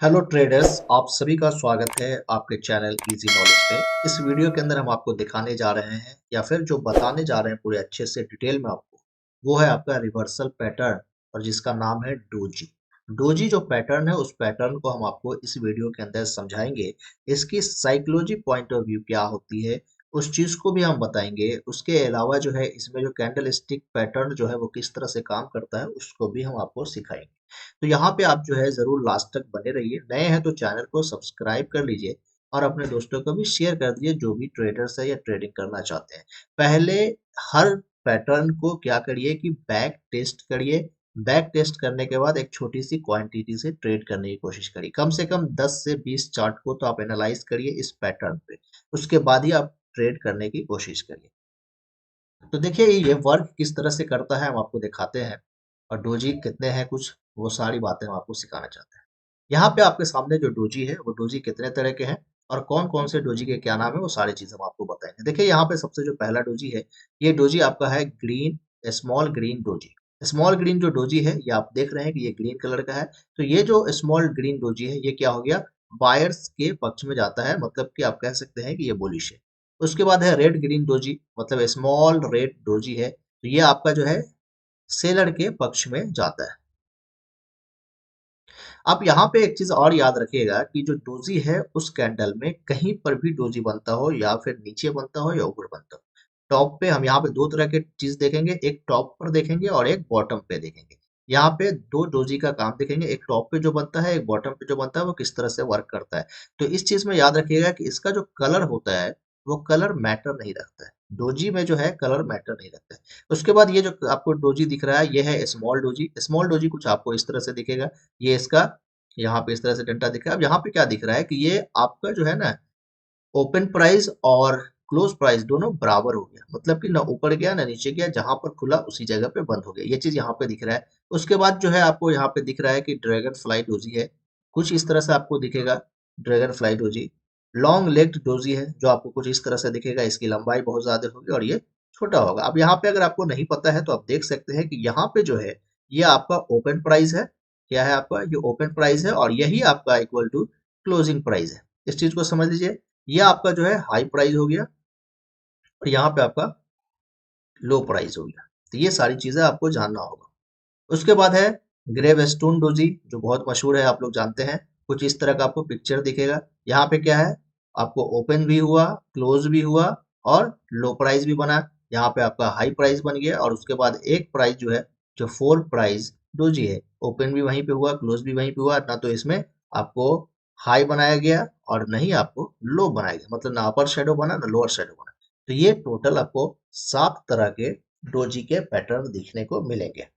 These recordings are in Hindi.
हेलो ट्रेडर्स, आप सभी का स्वागत है आपके चैनल इजी नॉलेज पे। इस वीडियो के अंदर हम आपको दिखाने जा रहे हैं या फिर जो बताने जा रहे हैं पूरे अच्छे से डिटेल में आपको, वो है आपका रिवर्सल पैटर्न और जिसका नाम है डोजी। डोजी जो पैटर्न है उस पैटर्न को हम आपको इस वीडियो के अंदर समझाएंगे। इसकी साइकोलॉजी पॉइंट ऑफ व्यू क्या होती है उस चीज को भी हम बताएंगे। उसके अलावा जो है इसमें जो कैंडल स्टिक पैटर्न जो है वो किस तरह से काम करता है उसको भी हम आपको सिखाएंगे। तो यहाँ पे आप जो है जरूर लास्ट तक बने रहिए। नए हैं तो चैनल को सब्सक्राइब कर लीजिए और अपने दोस्तों को भी शेयर कर दीजिए जो भी ट्रेडर्स है या ट्रेडिंग करना चाहते हैं। पहले हर पैटर्न को क्या करिए कि बैक टेस्ट करिए। बैक टेस्ट करने के बाद एक छोटी सी क्वांटिटी से ट्रेड करने की कोशिश करिए। कम से कम 10 से 20 चार्ट को तो आप एनालाइज करिए इस पैटर्न पे। उसके बाद ही आप ट्रेड करने की कोशिश करिए। तो देखिए ये वर्क किस तरह से करता है हम आपको दिखाते हैं और डोजी कितने हैं कुछ वो सारी बातें हम आपको सिखाना चाहते हैं। यहाँ पे आपके सामने जो डोजी है वो डोजी कितने तरह के हैं और कौन कौन से डोजी के क्या नाम है वो सारी चीज हम आपको बताएंगे। देखिए यहाँ पे सबसे जो पहला डोजी है ये डोजी आपका है green, small green doji. Small green जो डोजी है ये आप देख रहे हैं कि ये ग्रीन कलर का है। तो ये जो स्मॉल ग्रीन डोजी है ये क्या हो गया, बायर्स के पक्ष में जाता है, मतलब कि आप कह सकते हैं कि ये बुलिश है। उसके बाद है रेड ग्रीन डोजी, मतलब स्मॉल रेड डोजी है, तो ये आपका जो है सेलर के पक्ष में जाता है। आप यहाँ पे एक चीज और याद रखिएगा कि जो डोजी है उस कैंडल में कहीं पर भी डोजी बनता हो या फिर नीचे बनता हो या ऊपर बनता हो, टॉप पे हम यहाँ पे दो तरह के चीज देखेंगे, एक टॉप पर देखेंगे और एक बॉटम पे देखेंगे। यहाँ पे दो डोजी का काम देखेंगे, एक टॉप पे जो बनता है एक बॉटम पे जो बनता है वो किस तरह से वर्क करता है। तो इस चीज में याद रखिएगा कि इसका जो कलर होता है वो कलर मैटर नहीं रखता है। डोजी में जो है कलर मैटर नहीं रखता है। उसके बाद ये जो आपको डोजी दिख रहा है ये है स्मॉल डोजी। स्मॉल डोजी कुछ आपको इस तरह से दिखेगा। ये इसका यहाँ पे इस तरह से डंडा दिख रहा है। अब यहाँ पे क्या दिख रहा है कि ये आपका जो है ना ओपन प्राइस और क्लोज प्राइस दोनों बराबर हो गया, मतलब कि ना ऊपर गया ना नीचे गया, जहां पर खुला उसी जगह पे बंद हो गया। ये चीज यहाँ पे दिख रहा है। उसके बाद जो है आपको यहाँ पे दिख रहा है कि ड्रैगन फ्लाई डोजी है, कुछ इस तरह से आपको दिखेगा। Dragon fly doji long legged doji है जो आपको कुछ इस तरह से दिखेगा। इसकी लंबाई बहुत ज्यादा होगी और ये छोटा होगा। अब यहाँ पे अगर आपको नहीं पता है तो आप देख सकते हैं कि यहाँ पे जो है ये आपका ओपन प्राइस है। क्या है आपका, ये ओपन प्राइस है और यही आपका इक्वल टू क्लोजिंग प्राइस है। इस चीज को समझ लीजिए। ये आपका जो है हाई प्राइस हो गया और यहाँ पे आपका लो प्राइस हो गया। तो ये सारी चीजें आपको जानना होगा। उसके बाद है ग्रेव स्टोन डोजी जो बहुत मशहूर है, आप लोग जानते हैं। कुछ इस तरह का आपको पिक्चर दिखेगा। यहाँ पे क्या है, आपको ओपन भी हुआ, क्लोज भी हुआ और लो प्राइस भी बना। यहाँ पे आपका हाई प्राइस बन गया और उसके बाद एक प्राइस जो है जो फोर प्राइस डोजी है, ओपन भी वहीं पे हुआ, क्लोज भी वहीं पे हुआ। ना तो इसमें आपको हाई बनाया गया और नहीं आपको लो बनाया गया, मतलब ना अपर शेडो बना ना लोअर शेडो बना। तो ये टोटल आपको 7 तरह के डोजी के पैटर्न दिखने को मिलेंगे।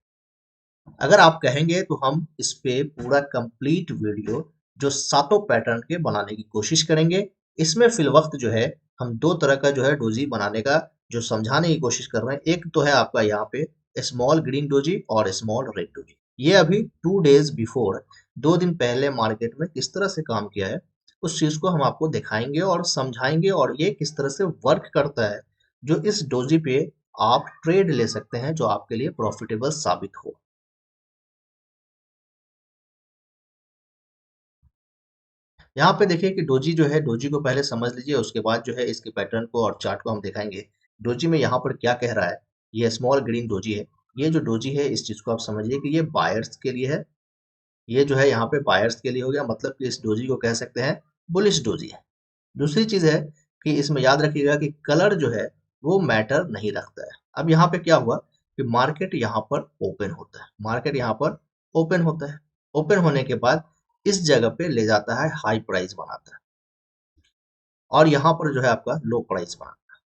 अगर आप कहेंगे तो हम इस पे पूरा कंप्लीट वीडियो जो सातों पैटर्न के बनाने की कोशिश करेंगे। इसमें फिल वक्त जो है हम दो तरह का जो है डोजी बनाने का जो समझाने की कोशिश कर रहे हैं। एक तो है आपका यहाँ पे स्मॉल ग्रीन डोजी और स्मॉल रेड डोजी। ये अभी 2 डेज बिफोर, 2 दिन पहले मार्केट में किस तरह से काम किया है उस चीज को हम आपको दिखाएंगे और समझाएंगे और ये किस तरह से वर्क करता है, जो इस डोजी पे आप ट्रेड ले सकते हैं जो आपके लिए प्रॉफिटेबल साबित हो। यहाँ पे देखिए कि डोजी जो है, डोजी को पहले समझ लीजिए, उसके बाद जो है इसके पैटर्न को और चार्ट को हम दिखाएंगे। डोजी में यहाँ पर क्या कह रहा है, ये स्मॉल ग्रीन डोजी है। ये जो डोजी है इस चीज को आप समझिए कि ये बायर्स के लिए है। ये जो है यहाँ पे बायर्स के लिए हो गया, मतलब कि इस डोजी को कह सकते हैं बुलिश डोजी है। दूसरी चीज है कि इसमें याद रखिएगा कि कलर जो है वो मैटर नहीं रखता है। अब यहाँ पे क्या हुआ कि मार्केट यहाँ पर ओपन होता है, मार्केट यहाँ पर ओपन होता है। ओपन होने के बाद इस जगह पे ले जाता है, हाई प्राइस बनाता है और यहाँ पर जो है आपका लो प्राइस बनाता है।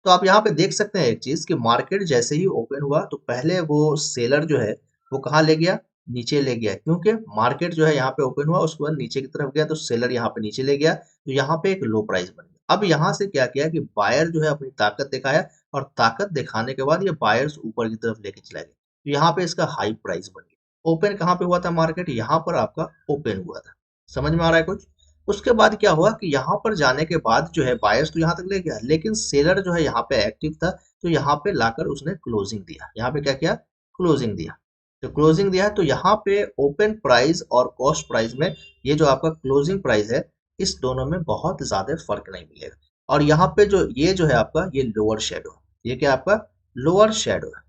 तो आप यहाँ पे देख सकते हैं एक चीज कि मार्केट जैसे ही ओपन हुआ तो पहले वो सेलर जो है वो कहाँ ले गया, नीचे ले गया, क्योंकि मार्केट जो है यहाँ पे ओपन हुआ उसके बाद नीचे की तरफ गया तो सेलर यहाँ पे नीचे ले गया, तो यहाँ पे एक लो प्राइस बन गया। अब यहाँ से क्या किया कि बायर जो है अपनी ताकत दिखाया और ताकत दिखाने के बाद ये बायर्स ऊपर की तरफ लेके चला गया, तो यहाँ पे इसका हाई प्राइस बन गया। ओपन कहाँ पे हुआ था मार्केट, यहाँ पर आपका ओपन हुआ था। समझ में आ रहा है कुछ। उसके बाद क्या हुआ कि यहाँ पर जाने के बाद जो है बायर्स तो यहाँ तक ले गया, लेकिन सेलर जो है यहाँ पे एक्टिव था, तो यहाँ पे लाकर उसने क्लोजिंग दिया। यहाँ पे क्या किया, क्लोजिंग दिया। तो क्लोजिंग दिया है, तो यहाँ पे ओपन प्राइस और कॉस्ट प्राइस में ये जो आपका क्लोजिंग प्राइस है, इस दोनों में बहुत ज्यादा फर्क नहीं मिलेगा। और यहाँ पे जो ये जो है आपका ये लोअर शेडो, ये क्या है आपका लोअर शेडो है।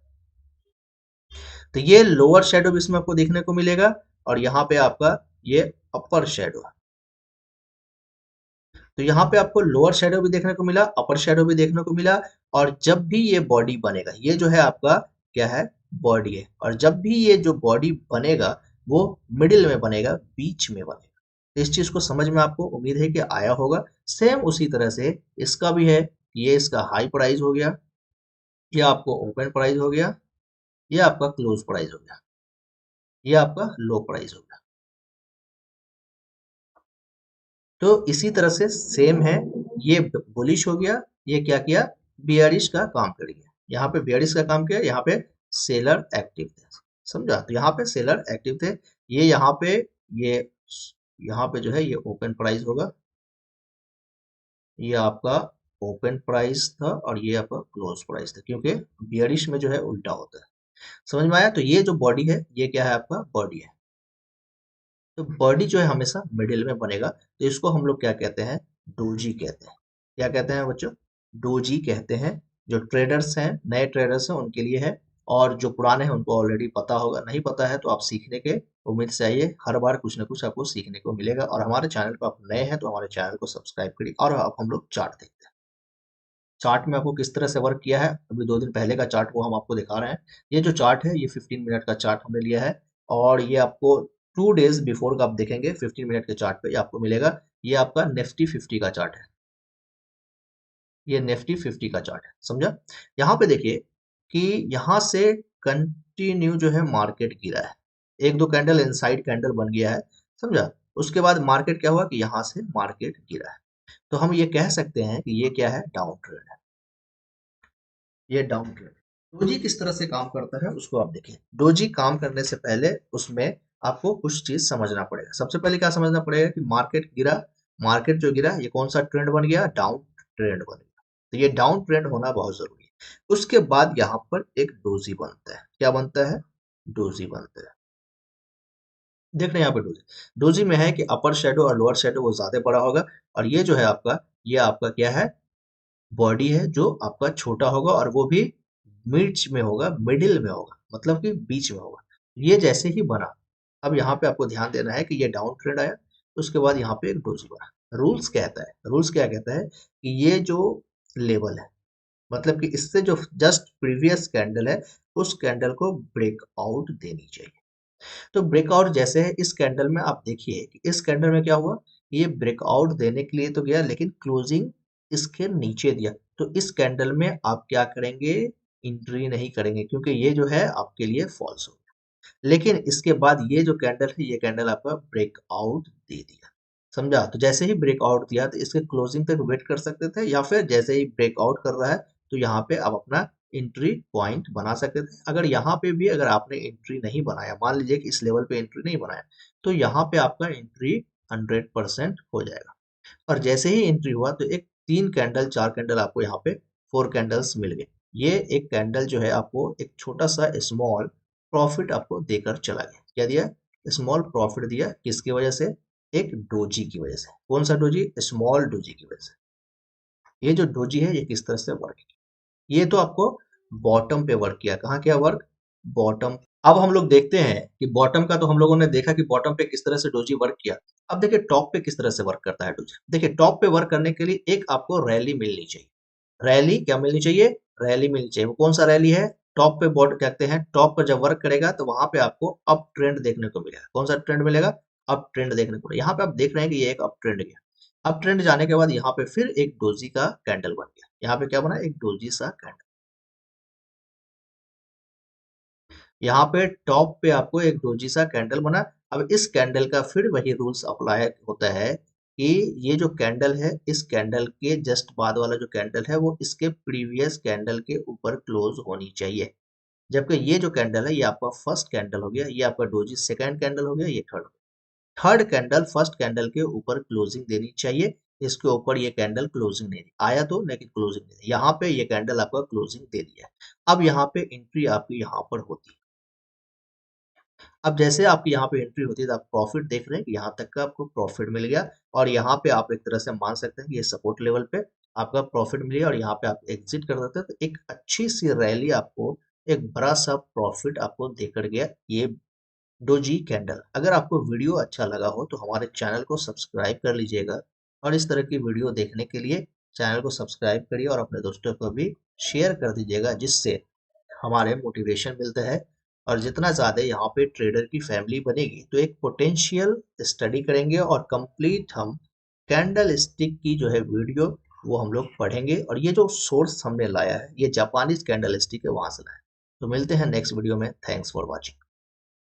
तो ये लोअर शेडो भी इसमें आपको देखने को मिलेगा, और यहाँ पे आपका ये अपर शेडो है। तो यहाँ पे आपको लोअर शेडो भी देखने को मिला, अपर शेडो भी देखने को मिला। और जब भी ये बॉडी बनेगा, ये जो है आपका क्या है बॉडी है, और जब भी ये जो बॉडी बनेगा वो मिडिल में बनेगा, बीच में बनेगा। तो इस चीज को समझ में आपको उम्मीद है कि आया होगा। सेम उसी तरह से इसका भी है, ये इसका हाई प्राइस हो गया, ये आपको ओपन प्राइस हो गया, ये आपका क्लोज प्राइस हो गया, ये आपका लो प्राइस हो गया। तो इसी तरह से सेम है, ये बुलिश हो गया, ये क्या किया बियरिश का काम कर गया। यहाँ पे बियरिश का काम किया, यहाँ पे सेलर एक्टिव थे। समझा, तो यहाँ पे सेलर एक्टिव थे। ये यहाँ पे ये यहाँ पे जो है ये ओपन प्राइस होगा, ये आपका ओपन प्राइस था, और ये आपका क्लोज प्राइस था, क्योंकि बियरिश में जो है उल्टा होता है। समझ में आया। तो ये जो बॉडी है ये क्या है आपका बॉडी है। तो बॉडी जो है हमेशा मिडिल में बनेगा, तो इसको हम लोग क्या कहते हैं डोजी कहते हैं। क्या कहते हैं बच्चों, डोजी कहते हैं। जो ट्रेडर्स हैं, नए ट्रेडर्स हैं उनके लिए है, और जो पुराने हैं उनको ऑलरेडी पता होगा। नहीं पता है तो आप सीखने के उम्मीद से आइए, हर बार कुछ ना कुछ आपको सीखने को मिलेगा। और हमारे चैनल पर आप नए हैं तो हमारे चैनल को सब्सक्राइब करिए। और अब हम लोग चार्ट देखते हैं। चार्ट में आपको किस तरह से वर्क किया है, अभी 2 दिन पहले का चार्ट वो हम आपको दिखा रहे हैं। ये जो चार्ट है ये 15 मिनट का चार्ट हमने लिया है, और ये आपको 2 डेज बिफोर का आप देखेंगे 15 मिनट के चार्ट पे ये आपको मिलेगा। ये आपका निफ्टी 50 का चार्ट है, ये निफ्टी 50 का चार्ट है। समझा। यहाँ पे देखिए कि यहाँ से कंटिन्यू जो है मार्केट गिरा है, एक दो कैंडल इनसाइड कैंडल बन गया है। समझा। उसके बाद मार्केट क्या हुआ कि यहाँ से मार्केट गिरा है। तो हम ये कह सकते हैं कि ये क्या है डाउन ट्रेंड है, ये डाउन ट्रेंड। डोजी किस तरह से काम करता है उसको आप देखिए। डोजी काम करने से पहले उसमें आपको कुछ चीज समझना पड़ेगा। सबसे पहले क्या समझना पड़ेगा कि मार्केट गिरा, मार्केट जो गिरा ये कौन सा ट्रेंड बन गया डाउन ट्रेंड बन गया। तो ये डाउन ट्रेंड होना बहुत जरूरी है। उसके बाद यहाँ पर एक डोजी बनता है, क्या बनता है डोजी बनता है। देख रहे हैं यहाँ पे डोजी, डोजी में है कि अपर शेडो और लोअर शेडो वो ज्यादा बड़ा होगा, और ये जो है आपका ये आपका क्या है बॉडी है जो आपका छोटा होगा, और वो भी मिड्स में होगा, मिडिल में होगा, मतलब कि बीच में होगा। ये जैसे ही बना, अब यहाँ पे आपको ध्यान देना है कि ये डाउन ट्रेंड आया, उसके बाद यहाँ पे एक डोजी बना। रूल्स कहता है, रूल्स क्या कहता है कि ये जो लेवल है, मतलब कि इससे जो जस्ट प्रीवियस कैंडल है उस कैंडल को ब्रेकआउट देनी चाहिए। तो ब्रेकआउट जैसे है इस कैंडल में, आप देखिए कि इस कैंडल में क्या हुआ, ये ब्रेकआउट देने के लिए तो गया लेकिन क्लोजिंग इसके नीचे दिया। तो इस कैंडल में आप क्या करेंगे एंट्री नहीं करेंगे, क्योंकि ये जो है आपके लिए फॉल्स हो। लेकिन इसके बाद ये जो कैंडल है ये कैंडल आपका ब्रेकआउट दे दिया। समझा। तो जैसे ही ब्रेकआउट दिया तो इसके क्लोजिंग तक वेट कर सकते थे, या फिर जैसे ही ब्रेकआउट कर रहा है तो यहाँ पे आप अपना एंट्री पॉइंट बना सकते थे। अगर यहाँ पे भी अगर आपने एंट्री नहीं बनाया, मान लीजिए कि इस लेवल पे एंट्री नहीं बनाया, तो यहाँ पे आपका एंट्री 100% हो जाएगा। और जैसे ही एंट्री हुआ तो एक 3 कैंडल 4 कैंडल आपको यहाँ पे 4 कैंडल्स मिल गए। ये एक कैंडल जो है आपको एक छोटा सा स्मॉल प्रॉफिट आपको देकर चला गया। क्या दिया, स्मॉल प्रॉफिट दिया, किसकी वजह से, एक डोजी की वजह से। कौन सा डोजी, स्मॉल डोजी की वजह से। ये जो डोजी है ये किस तरह से वर्क किया, ये तो आपको बॉटम पे वर्क किया। कहाँ किया वर्क, बॉटम। अब हम लोग देखते हैं कि बॉटम का तो हम लोगों ने देखा कि बॉटम पे किस तरह से डोजी वर्क किया। अब देखिए टॉप पे किस तरह से वर्क करता है डोजी। देखिए टॉप पे वर्क करने के लिए एक आपको रैली मिलनी चाहिए। रैली क्या मिलनी चाहिए, रैली मिलनी चाहिए। वो कौन सा रैली है, टॉप पे बॉट कहते हैं, टॉप पर जब वर्क करेगा तो वहां पे आपको अप ट्रेंड देखने को मिलेगा। कौन सा ट्रेंड मिलेगा, अप ट्रेंड देखने को मिलेगा। यहाँ पे आप देख रहे हैं कि ये एक अप ट्रेंड गया। अप ट्रेंड जाने के बाद यहाँ पे फिर एक डोजी का कैंडल बन गया। यहाँ पे क्या बना, एक डोजी सा कैंडल। यहाँ पे टॉप पे आपको एक डोजी सा कैंडल बना। अब इस कैंडल का फिर वही रूल्स अप्लाई होता है कि ये जो कैंडल है इस कैंडल के जस्ट बाद वाला जो कैंडल है वो इसके प्रीवियस कैंडल के ऊपर क्लोज होनी चाहिए। जबकि ये जो कैंडल है ये आपका फर्स्ट कैंडल हो गया, ये आपका डोजी सेकंड कैंडल हो गया, ये third. Third candle first candle के ऊपर क्लोजिंग देनी चाहिए। इसके ऊपर ये कैंडल क्लोजिंग नहीं दी, आया तो लेकिन क्लोजिंग नहीं दी। यहाँ पे ये कैंडल आपका क्लोजिंग दे दिया है। अब यहाँ पे एंट्री आपकी यहाँ पर होती है। अब जैसे आपकी यहाँ पे एंट्री होती है तो आप प्रॉफिट देख रहे हैं कि यहाँ तक का आपको प्रॉफिट मिल गया, और यहाँ पे आप एक तरह से मान सकते हैं कि ये सपोर्ट लेवल पे आपका प्रॉफिट मिल गया और यहाँ पे आप एग्जिट कर देते हैं, तो एक अच्छी सी रैली आपको, एक बड़ा सा प्रॉफिट आपको देकर गया ये डोजी कैंडल। अगर आपको वीडियो अच्छा लगा हो तो हमारे चैनल को सब्सक्राइब कर लीजिएगा, और इस तरह की वीडियो देखने के लिए चैनल को सब्सक्राइब करिए और अपने दोस्तों को भी शेयर कर दीजिएगा, जिससे हमारे मोटिवेशन मिलता है। और जितना ज़्यादा यहाँ पे ट्रेडर की फैमिली बनेगी तो एक पोटेंशियल स्टडी करेंगे और कंप्लीट हम कैंडल स्टिक की जो है वीडियो वो हम लोग पढ़ेंगे, और ये जो सोर्स हमने लाया है ये जापानीज कैंडल स्टिक है वहां से लाया है। तो मिलते हैं नेक्स्ट वीडियो में। Thanks for watching.